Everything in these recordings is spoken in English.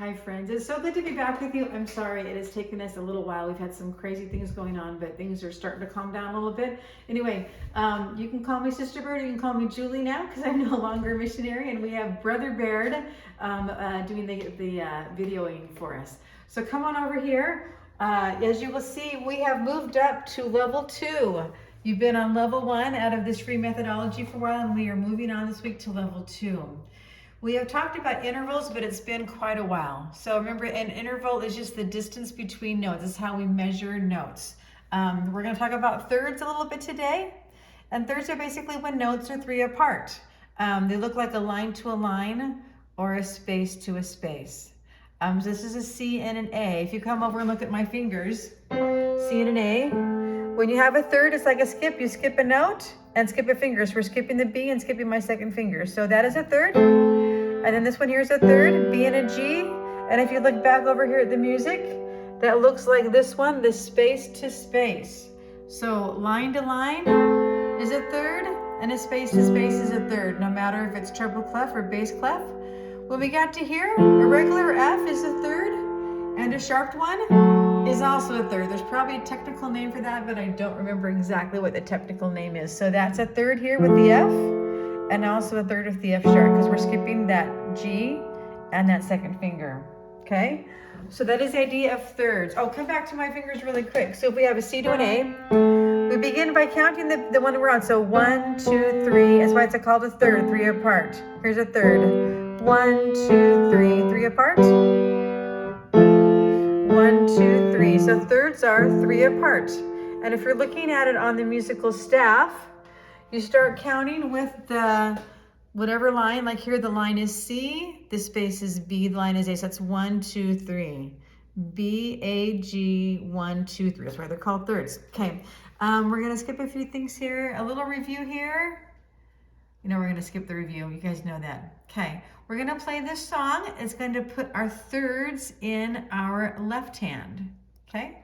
Hi friends, it's so good to be back with you. I'm sorry it has taken us a little while. We've had some crazy things going on, but things are starting to calm down a little bit. Anyway, you can call me Sister Baird, you can call me Julie now because I'm no longer a missionary, and we have Brother Baird doing the videoing for us. So come on over here. As you will see, we have moved up to level 2. You've been on level 1 out of this free methodology for a while, and we are moving on this week to level 2. We have talked about intervals, but it's been quite a while. So remember, an interval is just the distance between notes. This is how we measure notes. We're going to talk about thirds a little bit today. And thirds are basically when notes are 3 apart. They look like a line to a line or a space to a space. So this is a C and an A. If you come over and look at my fingers, C and an A. When you have a third, it's like a skip. You skip a note and skip a finger. So we're skipping the B and skipping my second finger. So that is a third. And then this one here is a third, B and a G. And if you look back over here at the music, that looks like this one, the space to space. So line to line is a third, and a space to space is a third, no matter if it's treble clef or bass clef. When we got to here, a regular F is a third, and a sharped one is also a third. There's probably a technical name for that, but I don't remember exactly what the technical name is. So that's a third here with the F. And also a third of the F sharp because we're skipping that G and that second finger, okay? So that is the idea of thirds. Oh, come back to my fingers really quick. So if we have a C to an A, we begin by counting the one we're on. So 1, 2, 3, that's why it's called a third, 3 apart. Here's a third. 1, 2, 3, 3 apart. 1, 2, 3. So thirds are 3 apart. And if you're looking at it on the musical staff, you start counting with the whatever line, like here the line is C, the space is B, the line is A, so that's 1, 2, 3. B, A, G, 1, 2, 3. That's why they're called thirds. Okay, we're gonna skip a few things here. A little review here. You know we're gonna skip the review, you guys know that. Okay, we're gonna play this song. It's going to put our thirds in our left hand, okay?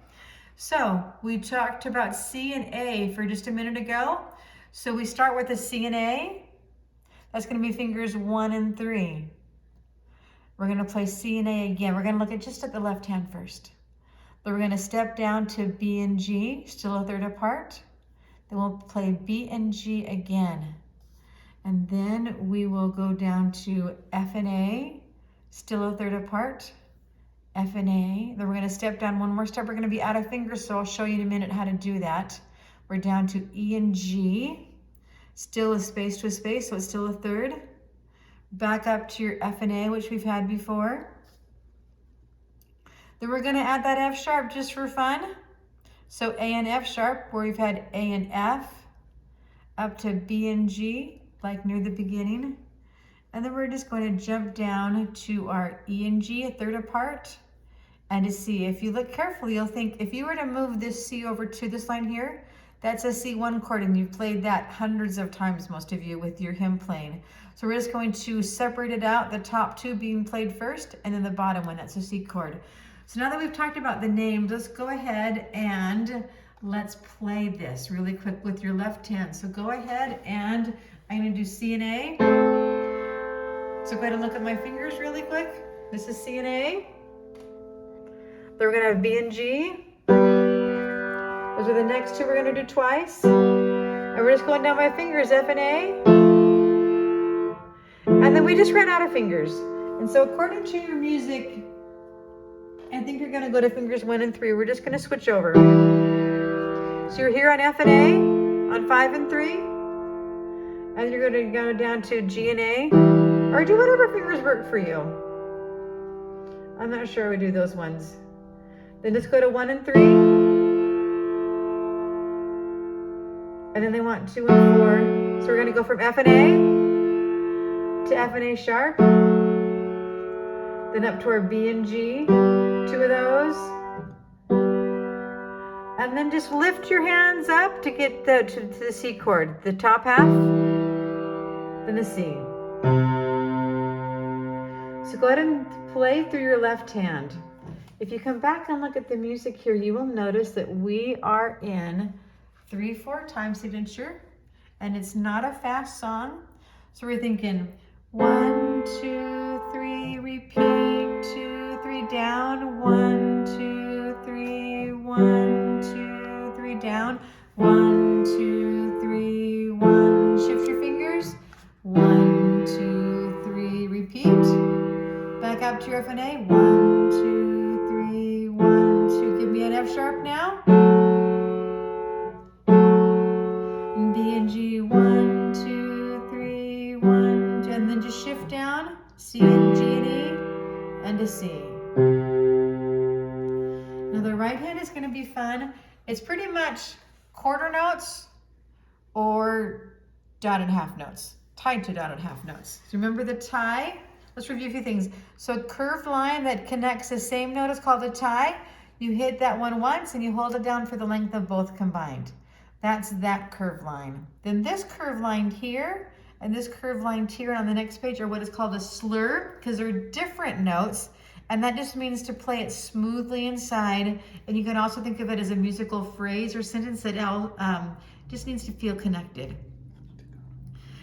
So we talked about C and A for just a minute ago. So we start with a C and A. That's going to be fingers 1 and 3. We're going to play C and A again. We're going to look at just at the left hand first. Then we're going to step down to B and G, still a third apart. Then we'll play B and G again. And then we will go down to F and A, still a third apart. F and A. Then we're going to step down one more step. We're going to be out of fingers, so I'll show you in a minute how to do that. We're down to E and G, still a space to a space, so it's still a third. Back up to your F and A, which we've had before. Then we're gonna add that F sharp just for fun. So A and F sharp, where we've had A and F, up to B and G, like near the beginning. And then we're just going to jump down to our E and G, a third apart, and a C. If you look carefully, you'll think, if you were to move this C over to this line here, that's a C1 chord, and you've played that hundreds of times, most of you, with your hymn playing. So we're just going to separate it out, the top 2 being played first, and then the bottom one, that's a C chord. So now that we've talked about the names, let's go ahead and let's play this really quick with your left hand. So go ahead, and I'm gonna do C and A. So go ahead and look at my fingers really quick. This is C and A. Then we're gonna have B and G. Those are the next 2 we're gonna do twice. And we're just going down my fingers, F and A. And then we just ran out of fingers. And so according to your music, I think you're gonna go to fingers 1 and 3. We're just gonna switch over. So you're here on F and A, on 5 and 3. And you're gonna go down to G and A, or do whatever fingers work for you. I'm not sure I would do those ones. Then just go to 1 and 3. And then they want 2 and 4. So we're gonna go from F and A to F and A sharp. Then up to our B and G, 2 of those. And then just lift your hands up to get to the C chord, the top half, then the C. So go ahead and play through your left hand. If you come back and look at the music here, you will notice that we are in 3/4 time signature, and it's not a fast song. So we're thinking 1, 2, 3, repeat, 2, down, 1, 2, 3, 1, 2, 3, down, 1, 2, 3, 1, shift your fingers, 1, 2, 3, repeat, back up to your F and A, 1, 2, 3, 1, 2, give me an F sharp now, and B and G, 1, 2, 3, 1, 2, and then just shift down, C and G and E, and a C. Now the right hand is going to be fun. It's pretty much quarter notes or dotted half notes, tied to dotted half notes. So remember the tie? Let's review a few things. So a curved line that connects the same note is called a tie. You hit that one once and you hold it down for the length of both combined. That's that curved line. Then this curved line here and this curved line here on the next page are what is called a slur, because they're different notes, and that just means to play it smoothly inside. And you can also think of it as a musical phrase or sentence that just needs to feel connected.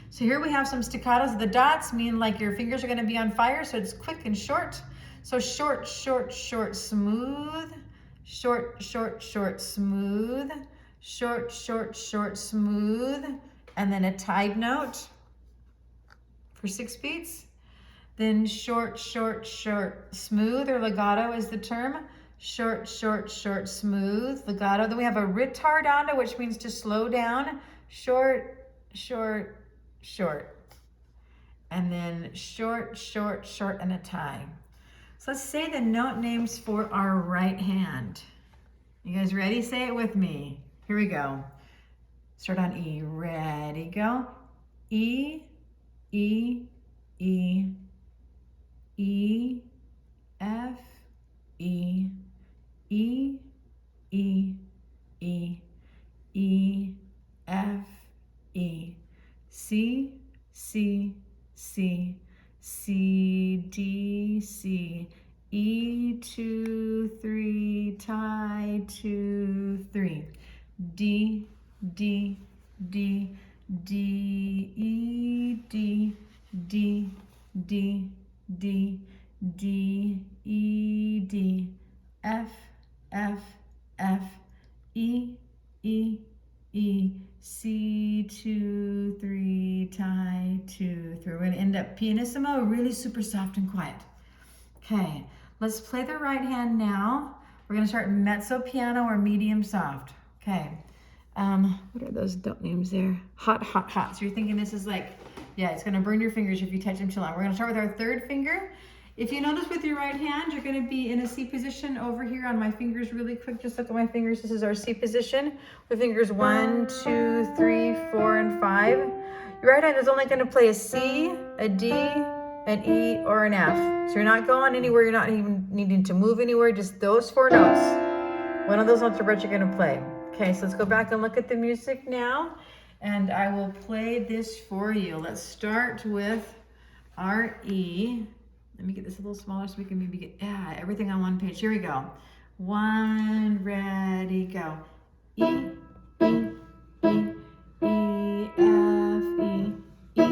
So here we have some staccatos. The dots mean like your fingers are going to be on fire, so it's quick and short. So short, short, short, smooth, short, short, short, smooth, short, short, short, smooth, and then a tied note for 6 beats. Then short, short, short, smooth, or legato is the term. Short, short, short, smooth, legato. Then we have a ritardando, which means to slow down. Short, short, short. And then short, short, short, and a tie. So let's say the note names for our right hand. You guys ready? Say it with me. Here we go. Start on E. Ready, go. E, E, E, E, F, E, E, E, E, E, F, E, C, C, C, C, D, C, E, 2, 3, tie, 2, 3, D, D, D, D, E, D, D, D, D, D, E, D, F, F, F, E, E, E, C, 2, 3, tie, 2, 3. We're going to end up pianissimo, really super soft and quiet. Okay, let's play the right hand now. We're going to start mezzo piano or medium soft. Okay, what are those dope names there? Hot, hot, hot. So you're thinking this is like, yeah, it's going to burn your fingers if you touch them too long. We're going to start with our third finger. If you notice with your right hand, you're going to be in a C position over here on my fingers really quick. Just look at my fingers. This is our C position with fingers 1, 2, 3, 4, and 5. Your right hand is only going to play a C, a D, an E, or an F. So you're not going anywhere. You're not even needing to move anywhere. Just those 4 notes. One of those notes are what you're going to play. Okay, so let's go back and look at the music now. And I will play this for you. Let's start with our E. Let me get this a little smaller so we can maybe get everything on one page. Here we go. 1, ready, go. E, E, E, E, F, E, E,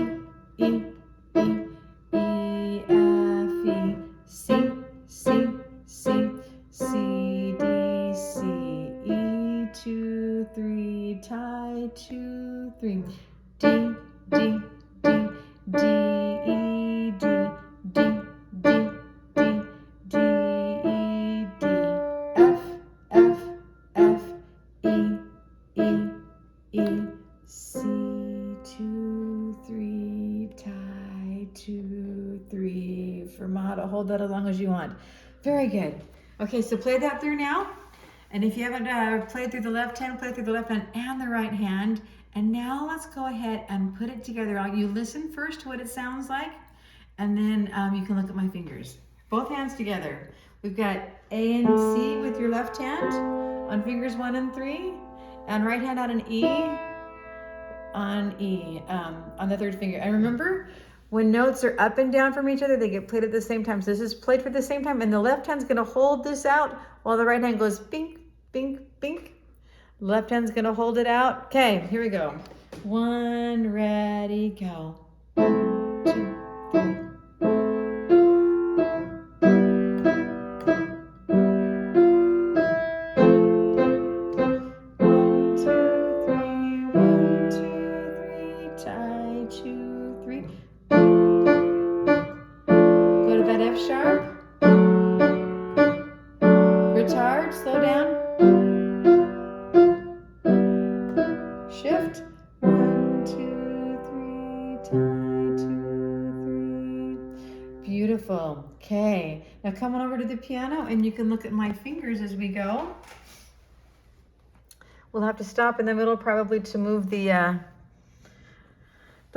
E, E, E, F, E, C, C, C, C, D, C, E, 2, 3, tie, 2, 3, D, D, D, D, E, D, D, D, D, D, E, D, F, F, F, E, E, E, C, 2, 3, tie, 2, 3, fermata. Hold that as long as you want. Very good. Okay, so play that through now. And if you haven't played through the left hand, play through the left hand and the right hand. And now let's go ahead and put it together. You listen first to what it sounds like, and then you can look at my fingers. Both hands together. We've got A and C with your left hand on fingers 1 and 3, and right hand on an E on the third finger. And remember, when notes are up and down from each other, they get played at the same time. So this is played for the same time, and the left hand's gonna hold this out while the right hand goes bink, bink, bink. Left hand's gonna hold it out. Okay, here we go. 1, ready, go. 1, 2, 3. retard, slow down. Shift. 1, 2, 3, tie, 2, 3. Beautiful. Okay, now come on over to the piano and you can look at my fingers as we go. We'll have to stop in the middle probably to move the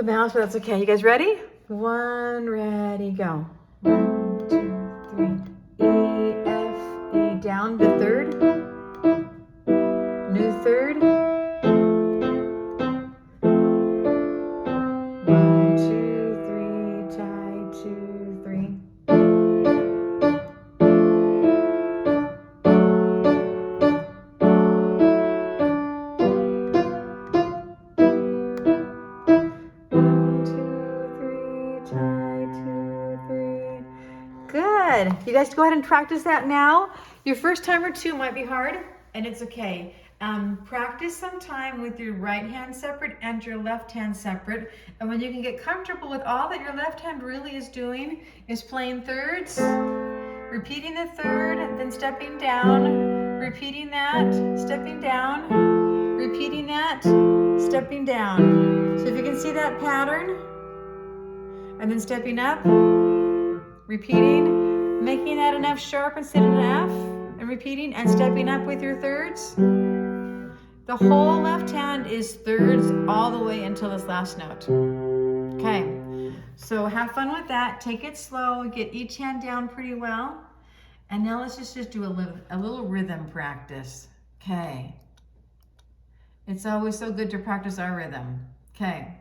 mouse, but that's okay. You guys ready? 1, ready, go. 1, 2, 3. E, F, E, down the third. New third. 1, 2, 3, tie, 2, 3. Good. You guys go ahead and practice that now. Your first time or two might be hard, and it's okay. Practice some time with your right hand separate and your left hand separate. And when you can get comfortable with all that your left hand really is doing is playing thirds, repeating the third, then stepping down, repeating that, stepping down, repeating that, stepping down. So if you can see that pattern, and then stepping up, repeating, making that an F sharp instead of an F, and repeating and stepping up with your thirds. The whole left hand is thirds all the way until this last note. Okay, so have fun with that. Take it slow, get each hand down pretty well. And now let's just do a little rhythm practice. Okay. It's always so good to practice our rhythm. Okay.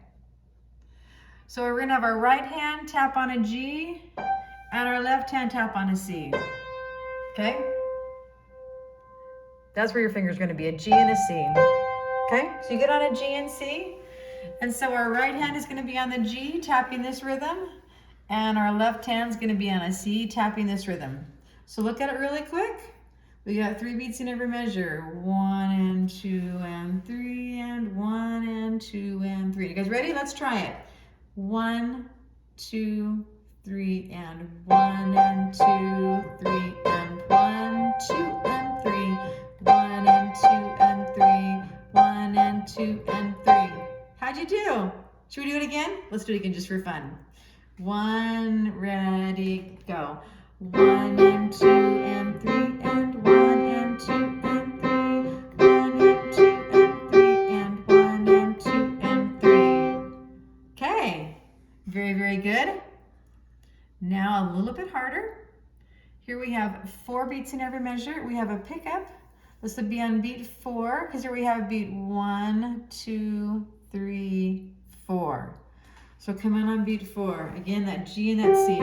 So we're gonna have our right hand tap on a G and our left hand tap on a C. Okay? That's where your finger's gonna be, a G and a C. Okay, so you get on a G and C, and so our right hand is gonna be on the G, tapping this rhythm, and our left hand's gonna be on a C, tapping this rhythm. So look at it really quick. We got 3 beats in every measure. 1 and 2 and 3 and 1 and 2 and 3. You guys ready? Let's try it. 1, 2, 3 and 1 and 2, 3 and 1, 2 and 3. 1 and 2 and 3. 1 and 2 and 3. How'd you do? Should we do it again? Let's do it again just for fun. 1, ready, go. 1 and 2 and 3 and 1 and 2 and 3. 1 and 2 and 3 and 1 and 2 and 3. Okay, very, very good. Now a little bit harder. Here we have 4 beats in every measure. We have a pickup. This would be on beat 4, because here we have beat 1, 2, 3, 4. So come on beat 4. Again, that G and that C.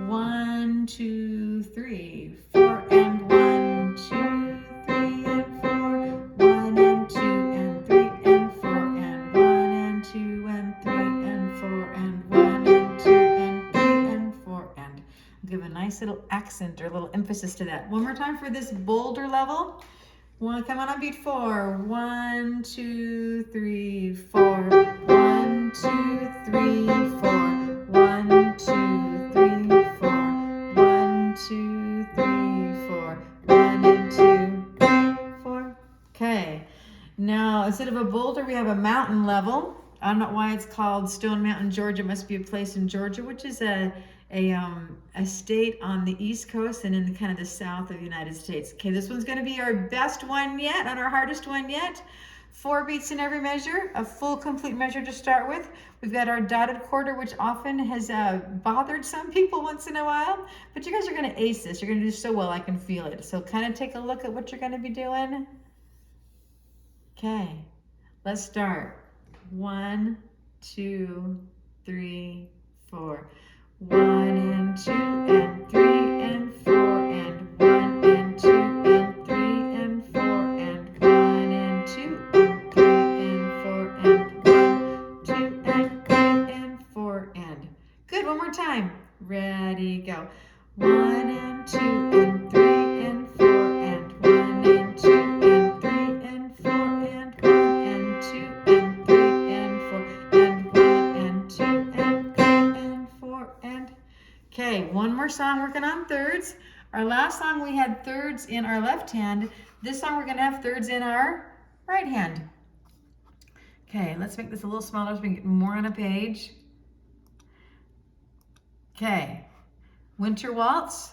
1, 2, 3, 4, and 1, 2, 3, and 4. 1 and 2 and 3 and 4 and 1 and 2 and 3 and 4 and 1 and 2 and 3 and 4 and give a nice little accent or a little emphasis to that. One more time for this bolder level. Come on beat 4. 1, 2, 3, 4. 1, 2, 3, 4. 1, 2, 3, 4. 1, 2, 3, 4. 1 and 2, 3, 4. Okay. Now instead of a boulder, we have a mountain level. I don't know why it's called Stone Mountain, Georgia. It must be a place in Georgia, which is a state on the East Coast and in kind of the south of the United States. Okay, this one's going to be our best one yet and our hardest one yet. 4 beats in every measure, a full complete measure to start with. We've got our dotted quarter, which often has bothered some people once in a while, but you guys are going to ace this. You're going to do so well, I can feel it. So kind of take a look at what you're going to be doing. Okay, let's start. 1, 2, 3, 4. 1 and 2 and 3 and 4 and 1 and 2 and 3 and 4 and 1 and 2 and 3 and 4 and 1, 2 and 3 and 4 and. Good, one more time. Ready, go. 1 and 2 and 3 and 4 and 1 and 2 and 3 and 4 and 1 and 2 and 3 and 4 and 1 and 2 and 3 and 4 and. Okay, one more song working on thirds. Our last song we had thirds in our left hand. This song we're gonna have thirds in our right hand. Okay, let's make this a little smaller so we can get more on a page. Okay, Winter Waltz.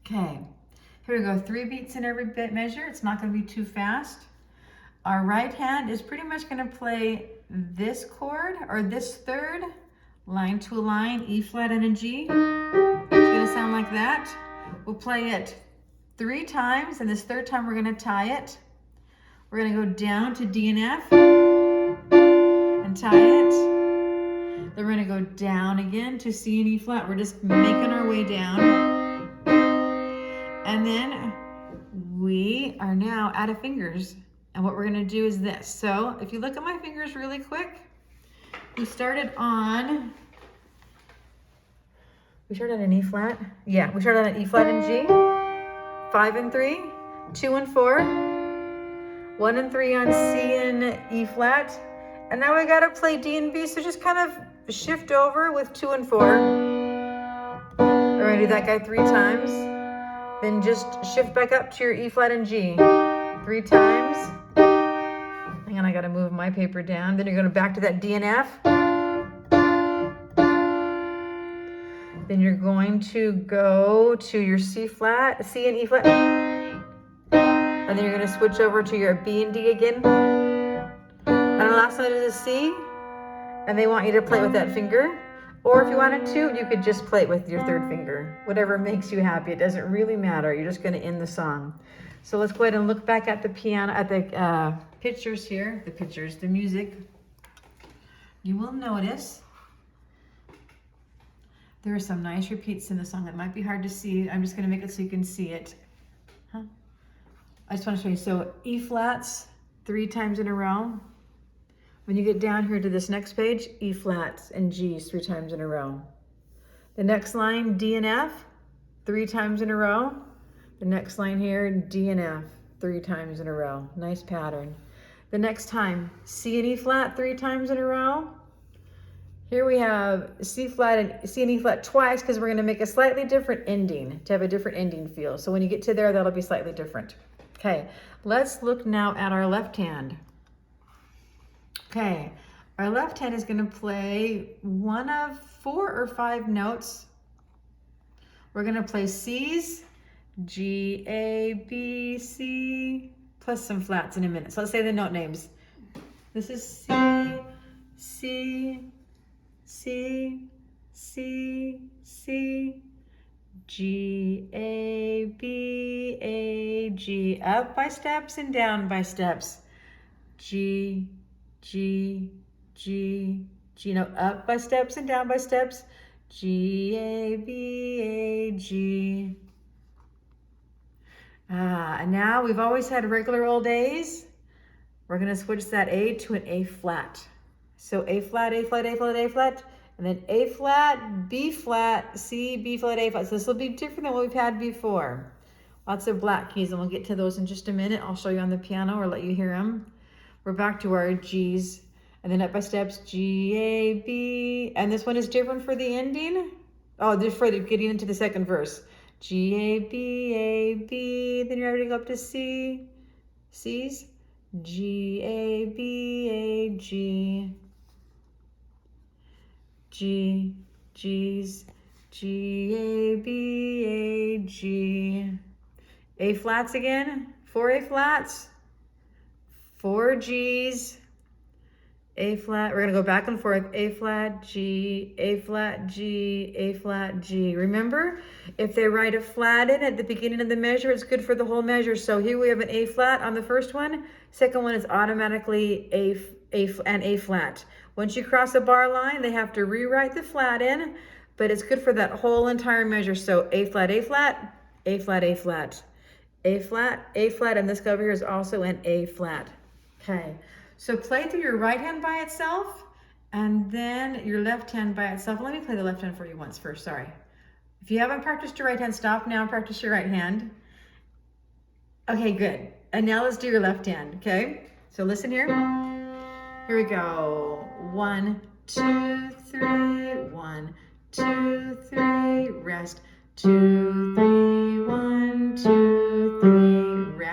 Okay, here we go, 3 beats in every bit measure. It's not gonna be too fast. Our right hand is pretty much gonna play this chord, or this third, line to a line, E flat and a G. It's gonna sound like that. We'll play it 3 times, and this third time we're gonna tie it. We're gonna go down to D and F and tie it. Then we're gonna go down again to C and E flat. We're just making our way down. And then we are now out of fingers. And what we're gonna do is this. So if you look at my fingers really quick, we started on an E flat. Yeah, we started on an E flat and G, 5 and 3, 2 and 4, 1 and 3 on C and E flat. And now we gotta play D and B, so just kind of shift over with 2 and 4. We're gonna do that guy 3 times. Then just shift back up to your E flat and G 3 times. Hang on, I gotta move my paper down. Then you're going back to that D and F. Then you're going to go to your C flat, C and E flat. And then you're going to switch over to your B and D again. And the last one is a C. And they want you to play with that finger. Or if you wanted to, you could just play it with your 3rd finger. Whatever makes you happy. It doesn't really matter. You're just going to end the song. So let's go ahead and look back at the piano, at the pictures here, the music. You will notice there are some nice repeats in the song. It might be hard to see. I'm just going to make it so you can see it. I just want to show you. So E flats 3 times in a row. When you get down here to this next page, E flats and G's 3 times in a row. The next line, D and F 3 times in a row. The next line here, D and F 3 times in a row. Nice pattern. The next time, C and E flat 3 times in a row. Here we have C flat and C and E flat twice because we're going to make a slightly different ending to have a different ending feel. So when you get to there, that'll be slightly different. Okay, let's look now at our left hand. Okay, our left hand is going to play one of 4 or 5 notes. We're going to play C's, G, A, B, C, plus some flats in a minute. So let's say the note names. This is C, C, C, C, C, G, A, B, A, G. Up by steps and down by steps. G, G, G, G. No, up by steps and down by steps. G, A, B, A, G. And now we've always had regular old A's. We're going to switch that A to an A flat. So A flat, A flat, A flat, A flat, and then A flat, B flat, C, B flat, A flat. So this will be different than what we've had before. Lots of black keys, and we'll get to those in just a minute. I'll show you on the piano or let you hear them. We're back to our G's, and then up by steps, G, A, B, and this one is different for the ending. Oh, this for the getting into the second verse. G, A, B, A, B, then you're ready to go up to C, C's, G, A, B, A, G, G, G's, G, A, B, A, G. A flats again, 4 A flats, 4 G's, A flat, we're gonna go back and forth, A flat, G, A flat, G, A flat, G. Remember, if they write a flat in at the beginning of the measure, it's good for the whole measure. So here we have an A flat on the first one, second one is automatically an A flat. Once you cross a bar line, they have to rewrite the flat in, but it's good for that whole entire measure. So A flat, A flat, A flat, A flat, A flat, A flat, and this guy over here is also an A flat. Okay. So play through your right hand by itself and then your left hand by itself. Let me play the left hand for you once first, sorry. If you haven't practiced your right hand, stop now and practice your right hand. Okay, good. And now let's do your left hand, okay? So listen here. Here we go. 1, 2, 3, 1, 2, 3, rest. 2, 3,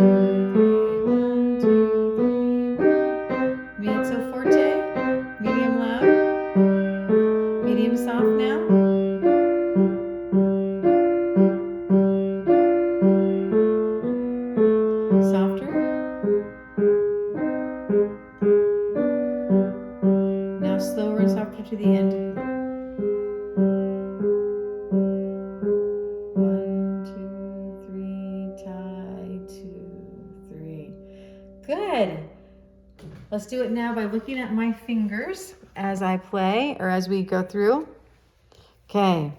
1, 2, 3, 1. Mezzo forte, medium loud, medium soft now. Softer. Now slower and softer to the end. 1, 2, 3, tie, 2, 3. Good. Let's do it now by looking at my fingers as I play or as we go through. Okay.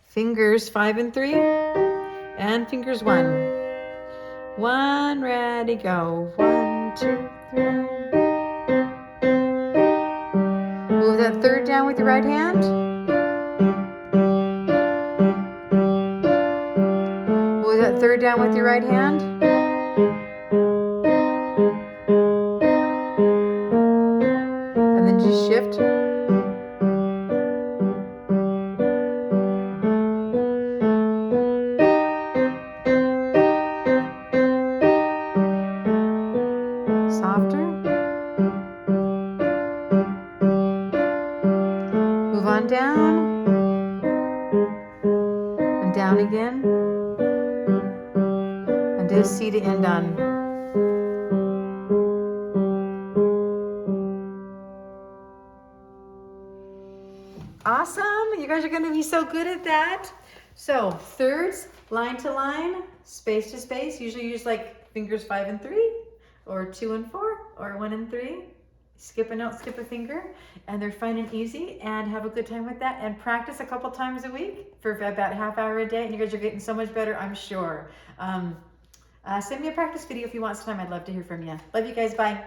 Fingers 5 and 3 and fingers 1. 1, ready, go. 1, 2, 3. Move that third down with your right hand. Move that third down with your right hand. And then just shift. Softer. Move on down. And down again. And do a C to end on. Awesome. You guys are going to be so good at that. So thirds, line to line, space to space. Usually use like fingers 5 and 3 or 2 and 4 or 1 and 3. Skip a note, skip a finger, and they're fun and easy, and have a good time with that, and practice a couple times a week for about a half hour a day, and you guys are getting so much better, I'm sure. Send me a practice video if you want sometime. I'd love to hear from you. Love you guys. Bye.